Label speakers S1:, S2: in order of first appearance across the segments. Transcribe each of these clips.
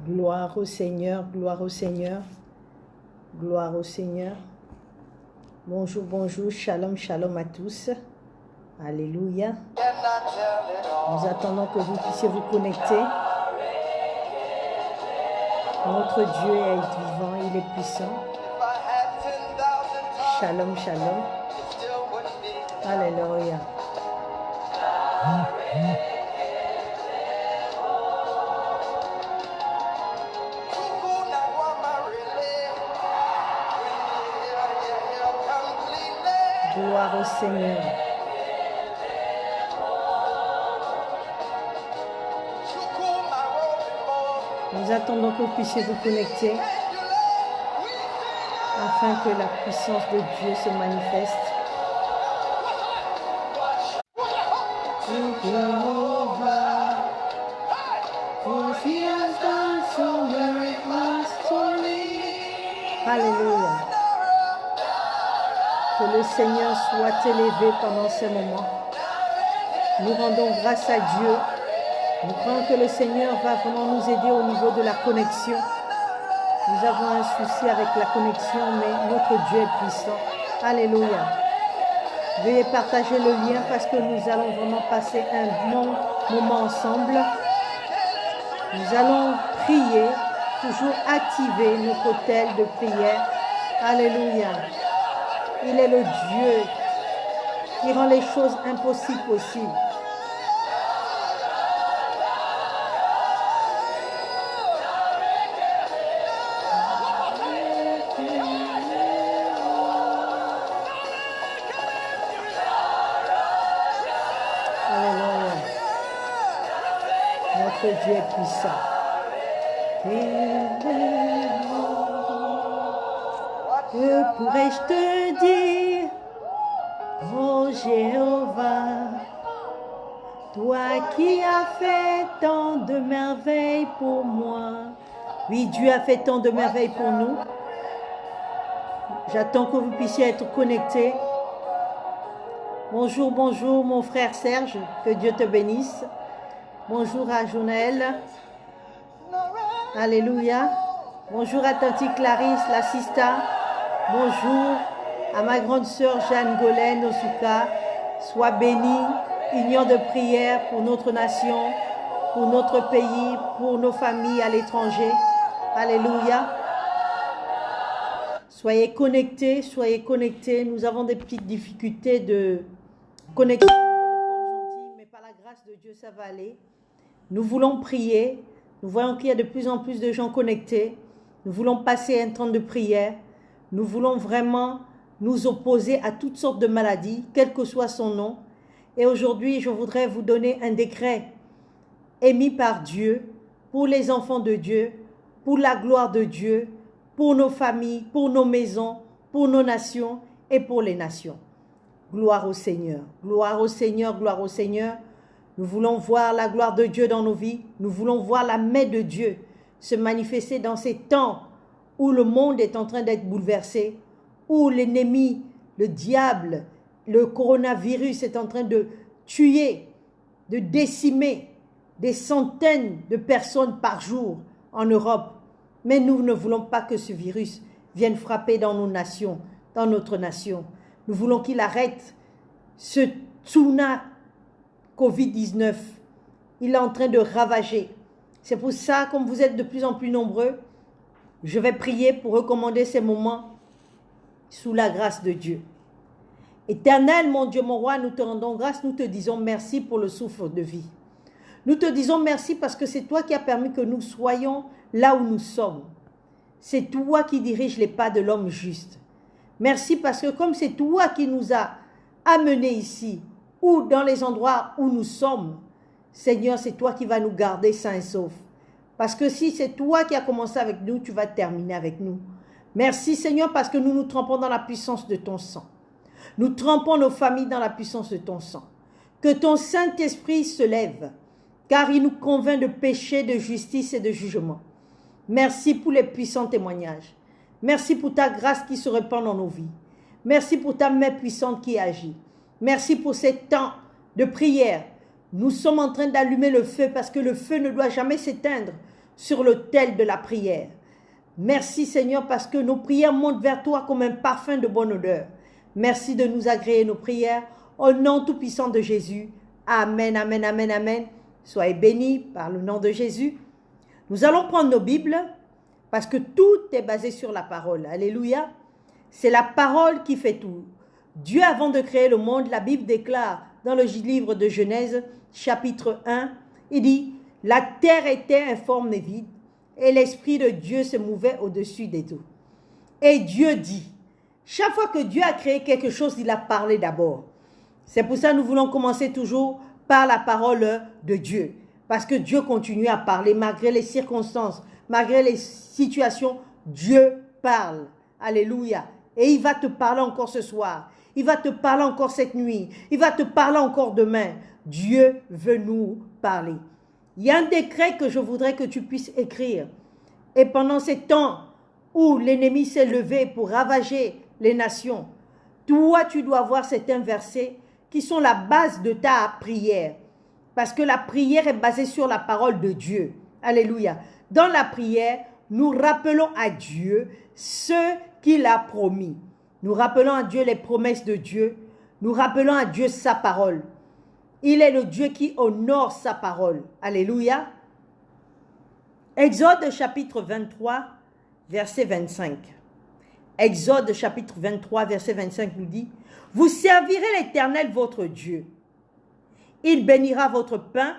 S1: Gloire au Seigneur, gloire au Seigneur, gloire au Seigneur. Bonjour, bonjour, shalom, shalom à tous. Alléluia. Nous attendons que vous puissiez vous connecter. Notre Dieu est vivant, il est puissant. Shalom, shalom. Alléluia. Gloire au Seigneur. Nous attendons que vous puissiez vous connecter afin que la puissance de Dieu se manifeste. Alléluia. Que le Seigneur soit élevé pendant ces moments. Nous rendons grâce à Dieu. Nous croyons que le Seigneur va vraiment nous aider au niveau de la connexion. Nous avons un souci avec la connexion, mais notre Dieu est puissant. Alléluia. Veuillez partager le lien parce que nous allons vraiment passer un bon moment ensemble. Nous allons prier, toujours activer notre autel de prière. Alléluia. Il est le Dieu qui rend les choses impossibles possibles. Alléluia. Notre Dieu est puissant. Que pourrais-je te dire, oh Jéhovah, toi qui as fait tant de merveilles pour moi. Oui, Dieu a fait tant de merveilles pour nous. J'attends que vous puissiez être connectés. Bonjour, bonjour mon frère Serge, que Dieu te bénisse. Bonjour à Journel. Alléluia. Bonjour à Tante Clarisse, la Sista. Bonjour à ma grande sœur Jeanne Golène Osuka. Sois bénie. Union de prière pour notre nation, pour notre pays, pour nos familles à l'étranger. Alléluia. Soyez connectés, soyez connectés. Nous avons des petites difficultés de connexion, mais par la grâce de Dieu, ça va aller. Nous voulons prier. Nous voyons qu'il y a de plus en plus de gens connectés. Nous voulons passer un temps de prière. Nous voulons vraiment nous opposer à toutes sortes de maladies, quel que soit son nom. Et aujourd'hui, je voudrais vous donner un décret émis par Dieu pour les enfants de Dieu, pour la gloire de Dieu, pour nos familles, pour nos maisons, pour nos nations et pour les nations. Gloire au Seigneur, gloire au Seigneur, gloire au Seigneur. Nous voulons voir la gloire de Dieu dans nos vies. Nous voulons voir la main de Dieu se manifester dans ces temps où le monde est en train d'être bouleversé, où l'ennemi, le diable, le coronavirus est en train de tuer, de décimer des centaines de personnes par jour en Europe. Mais nous ne voulons pas que ce virus vienne frapper dans nos nations, dans notre nation. Nous voulons qu'il arrête ce tsunami Covid-19. Il est en train de ravager. C'est pour ça, comme vous êtes de plus en plus nombreux, je vais prier pour recommander ces moments sous la grâce de Dieu. Éternel, mon Dieu, mon roi, nous te rendons grâce, nous te disons merci pour le souffle de vie. Nous te disons merci parce que c'est toi qui as permis que nous soyons là où nous sommes. C'est toi qui diriges les pas de l'homme juste. Merci parce que comme c'est toi qui nous as amenés ici, ou dans les endroits où nous sommes, Seigneur, c'est toi qui vas nous garder sains et saufs. Parce que si c'est toi qui as commencé avec nous, tu vas terminer avec nous. Merci Seigneur parce que nous nous trempons dans la puissance de ton sang. Nous trempons nos familles dans la puissance de ton sang. Que ton Saint-Esprit se lève, car il nous convainc de péché, de justice et de jugement. Merci pour les puissants témoignages. Merci pour ta grâce qui se répand dans nos vies. Merci pour ta main puissante qui agit. Merci pour ces temps de prière. Nous sommes en train d'allumer le feu parce que le feu ne doit jamais s'éteindre sur l'autel de la prière. Merci Seigneur parce que nos prières montent vers toi comme un parfum de bonne odeur. Merci de nous agréer nos prières. Au nom tout-puissant de Jésus. Amen, amen, amen, amen. Soyez bénis par le nom de Jésus. Nous allons prendre nos Bibles parce que tout est basé sur la parole. Alléluia. C'est la parole qui fait tout. Dieu, avant de créer le monde, la Bible déclare dans le livre de Genèse, chapitre 1, il dit « La terre était informe et vide, et l'Esprit de Dieu se mouvait au-dessus des eaux. » Et Dieu dit, chaque fois que Dieu a créé quelque chose, il a parlé d'abord. C'est pour ça que nous voulons commencer toujours par la parole de Dieu. Parce que Dieu continue à parler malgré les circonstances, malgré les situations. Dieu parle. Alléluia. Et il va te parler encore ce soir. Il va te parler encore cette nuit. Il va te parler encore demain. Dieu veut nous parler. Il y a un décret que je voudrais que tu puisses écrire. Et pendant ces temps où l'ennemi s'est levé pour ravager les nations, toi, tu dois voir certains versets qui sont la base de ta prière. Parce que la prière est basée sur la parole de Dieu. Alléluia. Dans la prière, nous rappelons à Dieu ce qu'il a promis. Nous rappelons à Dieu les promesses de Dieu. Nous rappelons à Dieu sa parole. Il est le Dieu qui honore sa parole. Alléluia. Exode chapitre 23, verset 25. Exode chapitre 23, verset 25 nous dit « Vous servirez l'Éternel votre Dieu. Il bénira votre pain,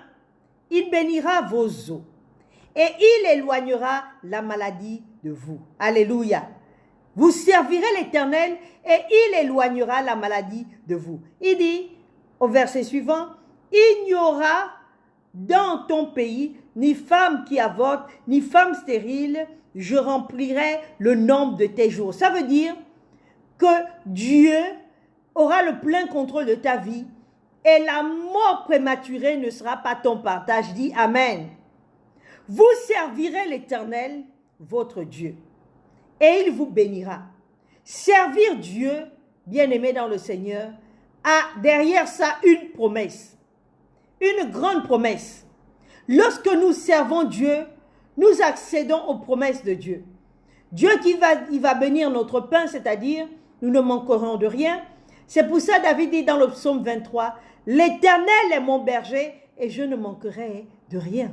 S1: il bénira vos eaux, et il éloignera la maladie de vous. » Alléluia. Vous servirez l'Éternel et il éloignera la maladie de vous. Il dit au verset suivant, « Il n'y aura dans ton pays ni femme qui avorte, ni femme stérile, je remplirai le nombre de tes jours. » Ça veut dire que Dieu aura le plein contrôle de ta vie et la mort prématurée ne sera pas ton partage. Dis Amen. Vous servirez l'Éternel, votre Dieu, et il vous bénira. Servir Dieu, bien-aimé dans le Seigneur, a derrière ça une promesse, une grande promesse. Lorsque nous servons Dieu, nous accédons aux promesses de Dieu. Dieu il va bénir notre pain, c'est-à-dire nous ne manquerons de rien. C'est pour ça David dit dans le psaume 23, « L'Éternel est mon berger et je ne manquerai de rien. »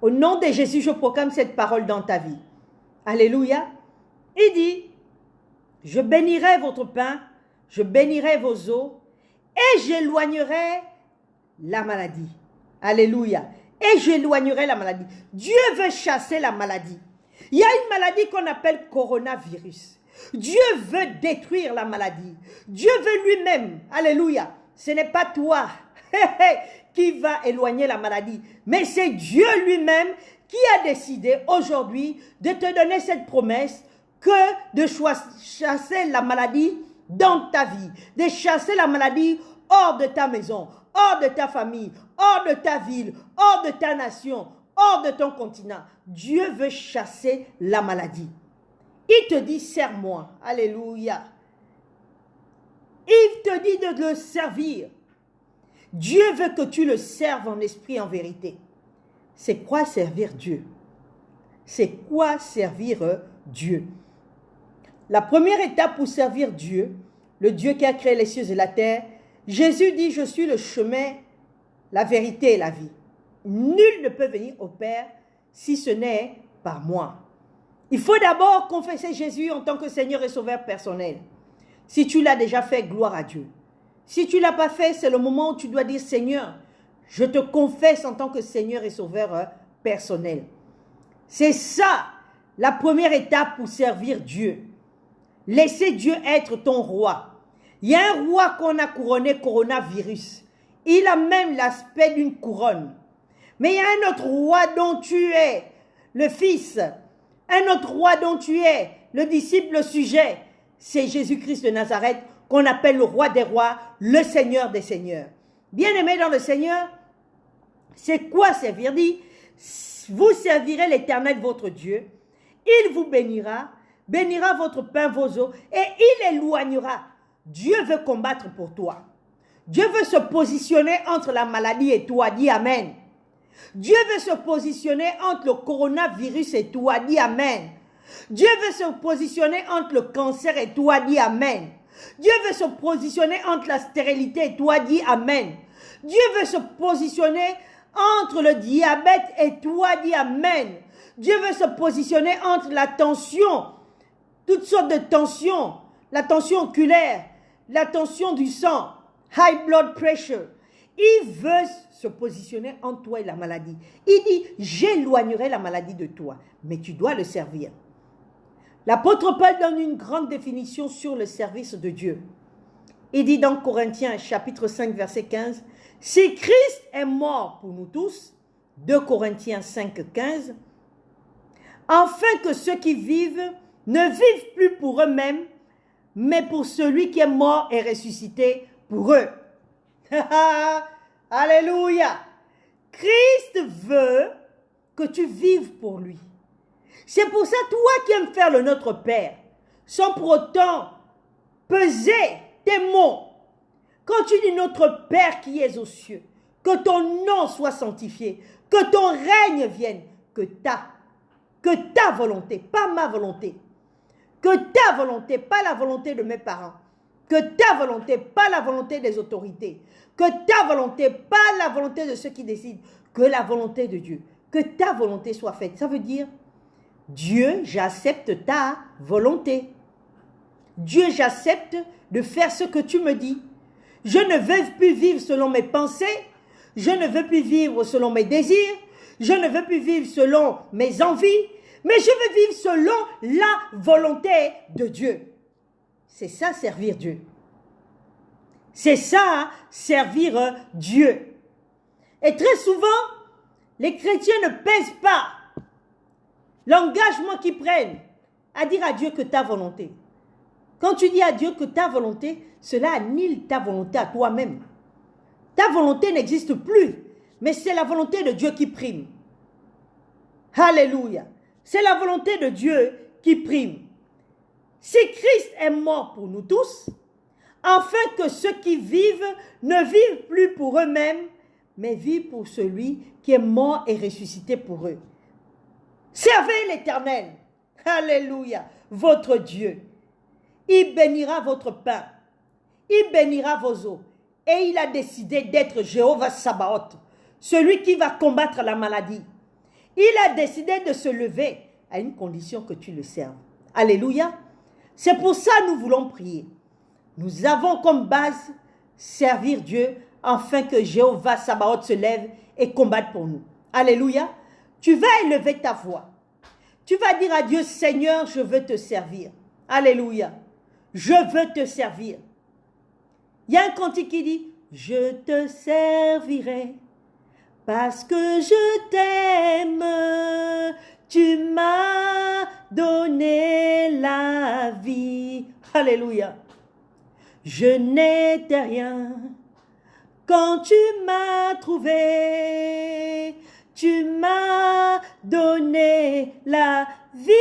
S1: Au nom de Jésus, je proclame cette parole dans ta vie. Alléluia. Il dit, « Je bénirai votre pain, je bénirai vos eaux et j'éloignerai la maladie. » Alléluia. Et j'éloignerai la maladie. Dieu veut chasser la maladie. Il y a une maladie qu'on appelle coronavirus. Dieu veut détruire la maladie. Dieu veut lui-même. Alléluia. Ce n'est pas toi qui va éloigner la maladie. Mais c'est Dieu lui-même qui a décidé aujourd'hui de te donner cette promesse que de chasser la maladie dans ta vie. De chasser la maladie hors de ta maison, hors de ta famille, hors de ta ville, hors de ta nation, hors de ton continent. Dieu veut chasser la maladie. Il te dit, serre-moi. Alléluia. Il te dit de le servir. Dieu veut que tu le serves en esprit et en vérité. C'est quoi servir Dieu? C'est quoi servir Dieu? La première étape pour servir Dieu, le Dieu qui a créé les cieux et la terre, Jésus dit, je suis le chemin, la vérité et la vie. Nul ne peut venir au Père si ce n'est par moi. Il faut d'abord confesser Jésus en tant que Seigneur et Sauveur personnel. Si tu l'as déjà fait, gloire à Dieu. Si tu ne l'as pas fait, c'est le moment où tu dois dire, Seigneur, je te confesse en tant que Seigneur et Sauveur personnel. C'est ça, la première étape pour servir Dieu. Laisser Dieu être ton roi. Il y a un roi qu'on a couronné, coronavirus. Il a même l'aspect d'une couronne. Mais il y a un autre roi dont tu es le fils. Un autre roi dont tu es le disciple, le sujet. C'est Jésus-Christ de Nazareth qu'on appelle le roi des rois, le Seigneur des seigneurs. Bien-aimé dans le Seigneur, c'est quoi servir? Dit, vous servirez l'Éternel votre Dieu. Il vous bénira, bénira votre pain, vos eaux, et il éloignera. Dieu veut combattre pour toi. Dieu veut se positionner entre la maladie et toi. Dis Amen. Dieu veut se positionner entre le coronavirus et toi, dis Amen. Dieu veut se positionner entre le cancer et toi, dis Amen. Dieu veut se positionner entre la stérilité et toi, dis Amen. Dieu veut se positionner entre le diabète et toi, dis Amen. Dieu veut se positionner entre la tension, toutes sortes de tensions, la tension oculaire, la tension du sang, high blood pressure. Il veut se positionner entre toi et la maladie. Il dit, j'éloignerai la maladie de toi, mais tu dois le servir. L'apôtre Paul donne une grande définition sur le service de Dieu. Il dit dans Corinthiens chapitre 5 verset 15, « Si Christ est mort pour nous tous, 2 Corinthiens 5, 15, afin que ceux qui vivent ne vivent plus pour eux-mêmes, mais pour celui qui est mort et ressuscité pour eux. » Alléluia! Christ veut que tu vives pour lui. C'est pour ça, toi qui aimes faire le Notre Père, sans pour autant peser tes mots, quand tu dis Notre Père qui es aux cieux, que ton nom soit sanctifié, que ton règne vienne, que ta volonté, pas ma volonté, que ta volonté, pas la volonté de mes parents, que ta volonté, pas la volonté des autorités, que ta volonté, pas la volonté de ceux qui décident, que la volonté de Dieu, que ta volonté soit faite. Ça veut dire, Dieu, j'accepte ta volonté. Dieu, j'accepte de faire ce que tu me dis. Je ne veux plus vivre selon mes pensées, je ne veux plus vivre selon mes désirs, je ne veux plus vivre selon mes envies, mais je veux vivre selon la volonté de Dieu. C'est ça, servir Dieu. C'est ça, servir Dieu. Et très souvent, les chrétiens ne pèsent pas l'engagement qu'ils prennent à dire à Dieu que ta volonté. Quand tu dis à Dieu que ta volonté, cela annule ta volonté à toi-même. Ta volonté n'existe plus, mais c'est la volonté de Dieu qui prime. Alléluia. C'est la volonté de Dieu qui prime. Si Christ est mort pour nous tous, afin que ceux qui vivent ne vivent plus pour eux-mêmes, mais vivent pour celui qui est mort et ressuscité pour eux. Servez l'Éternel, alléluia, votre Dieu. Il bénira votre pain, il bénira vos eaux, et il a décidé d'être Jéhovah Sabaoth, celui qui va combattre la maladie. Il a décidé de se lever à une condition que tu le serves. Alléluia. C'est pour ça que nous voulons prier. Nous avons comme base servir Dieu afin que Jéhovah Sabaoth se lève et combatte pour nous. Alléluia. Tu vas élever ta voix. Tu vas dire à Dieu, Seigneur, je veux te servir. Alléluia. Je veux te servir. Il y a un cantique qui dit, je te servirai parce que je t'aime. Tu m'as donné la vie. Alléluia. Je n'étais rien quand tu m'as trouvé. Tu m'as donné la vie,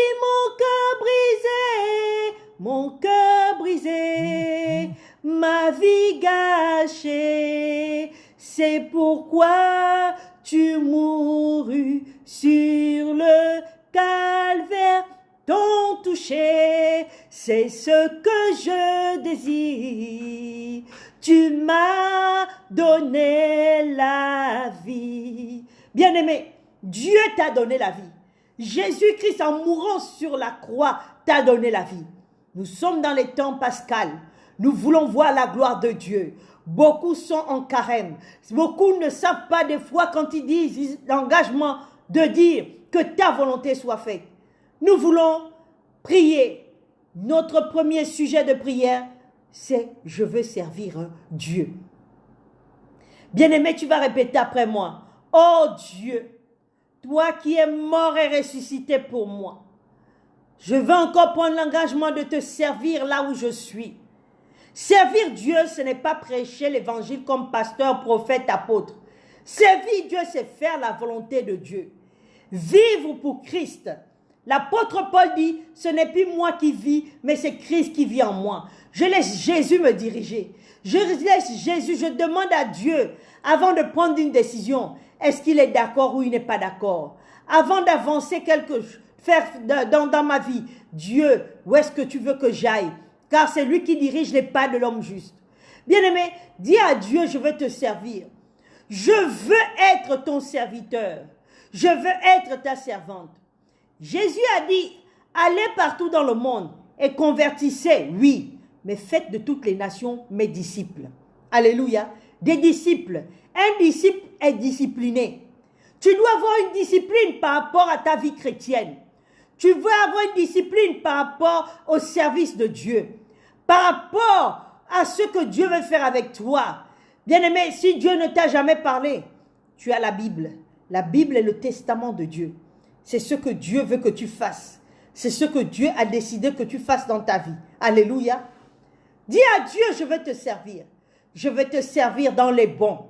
S1: mon cœur brisé, ma vie gâchée. C'est pourquoi tu mourus sur le calvaire. Ton toucher, c'est ce que je désire. Tu m'as donné la vie. Bien-aimé, Dieu t'a donné la vie. Jésus-Christ, en mourant sur la croix, t'a donné la vie. Nous sommes dans les temps pascal. Nous voulons voir la gloire de Dieu. Beaucoup sont en carême. Beaucoup ne savent pas des fois quand ils disent l'engagement de dire que ta volonté soit faite. Nous voulons prier. Notre premier sujet de prière, c'est « Je veux servir Dieu ». Bien-aimé, tu vas répéter après moi. « Oh Dieu, toi qui es mort et ressuscité pour moi, je veux encore prendre l'engagement de te servir là où je suis. » Servir Dieu, ce n'est pas prêcher l'évangile comme pasteur, prophète, apôtre. Servir Dieu, c'est faire la volonté de Dieu. Vivre pour Christ. L'apôtre Paul dit, ce n'est plus moi qui vis, mais c'est Christ qui vit en moi. Je laisse Jésus me diriger. Je laisse Jésus, je demande à Dieu, avant de prendre une décision, est-ce qu'il est d'accord ou il n'est pas d'accord? Avant d'avancer faire dans ma vie, Dieu, où est-ce que tu veux que j'aille? Car c'est lui qui dirige les pas de l'homme juste. Bien-aimé, dis à Dieu, je veux te servir. Je veux être ton serviteur. Je veux être ta servante. Jésus a dit, allez partout dans le monde et convertissez, oui, mais faites de toutes les nations mes disciples. Alléluia. Des disciples. Un disciple est discipliné. Tu dois avoir une discipline par rapport à ta vie chrétienne. Tu veux avoir une discipline par rapport au service de Dieu. Par rapport à ce que Dieu veut faire avec toi. Bien-aimé, si Dieu ne t'a jamais parlé, tu as la Bible. La Bible est le testament de Dieu. C'est ce que Dieu veut que tu fasses. C'est ce que Dieu a décidé que tu fasses dans ta vie. Alléluia. Dis à Dieu, je veux te servir. Je veux te servir dans les bons.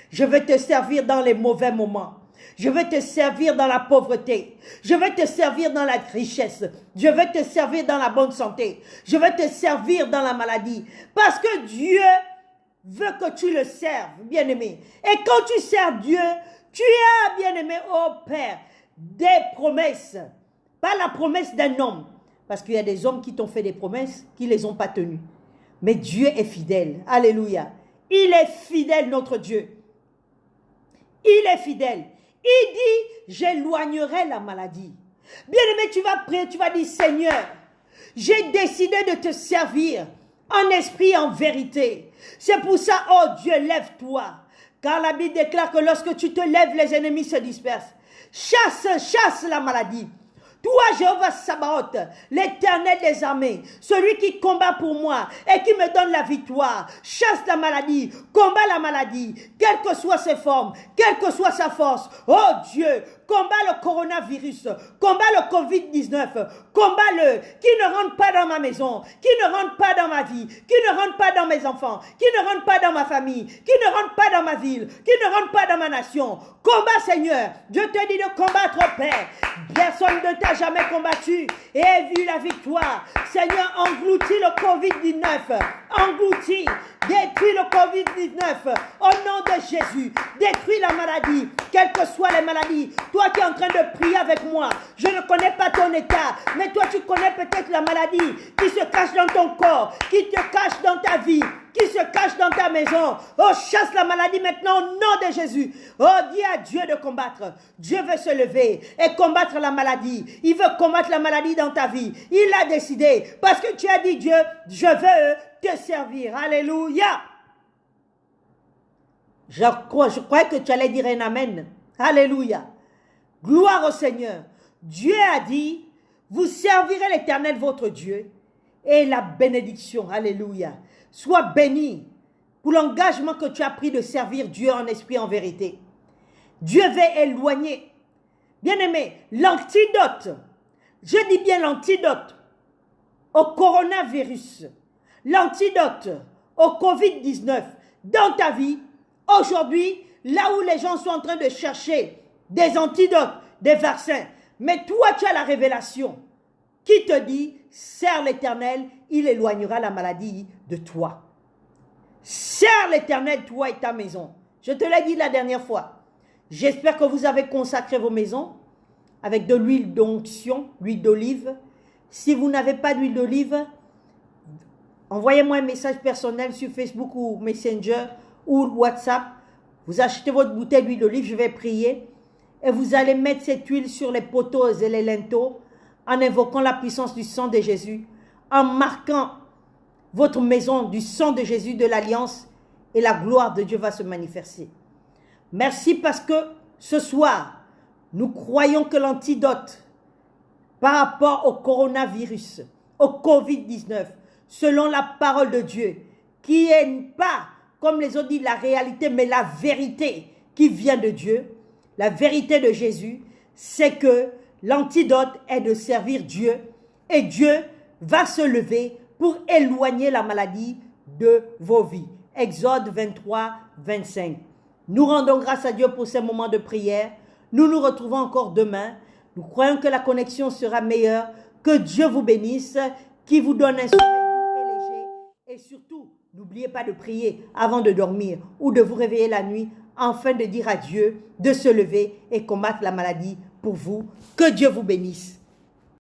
S1: Je veux te servir dans les mauvais moments. Je veux te servir dans la pauvreté. Je veux te servir dans la richesse. Je veux te servir dans la bonne santé. Je veux te servir dans la maladie. Parce que Dieu veut que tu le serves, bien-aimé. Et quand tu sers Dieu, tu as, bien-aimé, oh Père, des promesses. Pas la promesse d'un homme. Parce qu'il y a des hommes qui t'ont fait des promesses qui ne les ont pas tenues. Mais Dieu est fidèle. Alléluia. Il est fidèle, notre Dieu. Il est fidèle. Il dit, j'éloignerai la maladie. Bien-aimé, tu vas prier, tu vas dire, Seigneur, j'ai décidé de te servir en esprit et en vérité. C'est pour ça, oh Dieu, lève-toi. Car la Bible déclare que lorsque tu te lèves, les ennemis se dispersent. Chasse la maladie. Toi, Jéhovah Sabaoth, l'Éternel des armées, celui qui combat pour moi et qui me donne la victoire, chasse la maladie, combat la maladie, quelles que soient ses formes, quelle que soit sa force. Oh Dieu, combat le coronavirus, combat le Covid-19, combat-le, qui ne rentre pas dans ma maison, qui ne rentre pas dans ma vie, qui ne rentre pas dans mes enfants, qui ne rentre pas dans ma famille, qui ne rentre pas dans ma ville, qui ne rentre pas dans ma nation. Combat, Seigneur. Dieu te dit de combattre, Père. Personne ne t'a jamais combattu et a vu la victoire. Seigneur, engloutis le Covid-19. Engloutis. Détruis le Covid-19 au nom de Jésus. Détruis la maladie, quelles que soient les maladies. Toi qui es en train de prier avec moi, je ne connais pas ton état, mais toi tu connais peut-être la maladie qui se cache dans ton corps, qui te cache dans ta vie, qui se cache dans ta maison. Oh, chasse la maladie maintenant au nom de Jésus. Oh, dis à Dieu de combattre. Dieu veut se lever et combattre la maladie. Il veut combattre la maladie dans ta vie. Il a décidé parce que tu as dit, Dieu, je veux te servir. Alléluia. Je crois que tu allais dire un amen. Alléluia. Gloire au Seigneur. Dieu a dit, vous servirez l'Éternel votre Dieu et la bénédiction. Alléluia. Sois béni pour l'engagement que tu as pris de servir Dieu en esprit et en vérité. Dieu veut éloigner. Bien-aimé, l'antidote, je dis bien l'antidote au coronavirus, l'antidote au Covid-19 dans ta vie, aujourd'hui, là où les gens sont en train de chercher des antidotes, des vaccins, mais toi tu as la révélation qui te dit, sers l'Éternel, il éloignera la maladie de toi. Sers l'Éternel, toi et ta maison. Je te l'ai dit la dernière fois. J'espère que vous avez consacré vos maisons avec de l'huile d'onction, l'huile d'olive. Si vous n'avez pas d'huile d'olive, envoyez-moi un message personnel sur Facebook ou Messenger ou WhatsApp. Vous achetez votre bouteille d'huile d'olive, je vais prier. Et vous allez mettre cette huile sur les poteaux et les linteaux en invoquant la puissance du sang de Jésus, en marquant votre maison du sang de Jésus, de l'alliance, et la gloire de Dieu va se manifester. Merci parce que ce soir, nous croyons que l'antidote par rapport au coronavirus, au Covid-19, selon la parole de Dieu, qui n'est pas, comme les autres disent, la réalité, mais la vérité qui vient de Dieu, la vérité de Jésus, c'est que l'antidote est de servir Dieu et Dieu va se lever pour éloigner la maladie de vos vies. Exode 23, 25. Nous rendons grâce à Dieu pour ces moments de prière. Nous nous retrouvons encore demain. Nous croyons que la connexion sera meilleure. Que Dieu vous bénisse, qui vous donne un sommeil doux et léger. Et surtout, n'oubliez pas de prier avant de dormir ou de vous réveiller la nuit enfin de dire à Dieu de se lever et combattre la maladie pour vous. Que Dieu vous bénisse.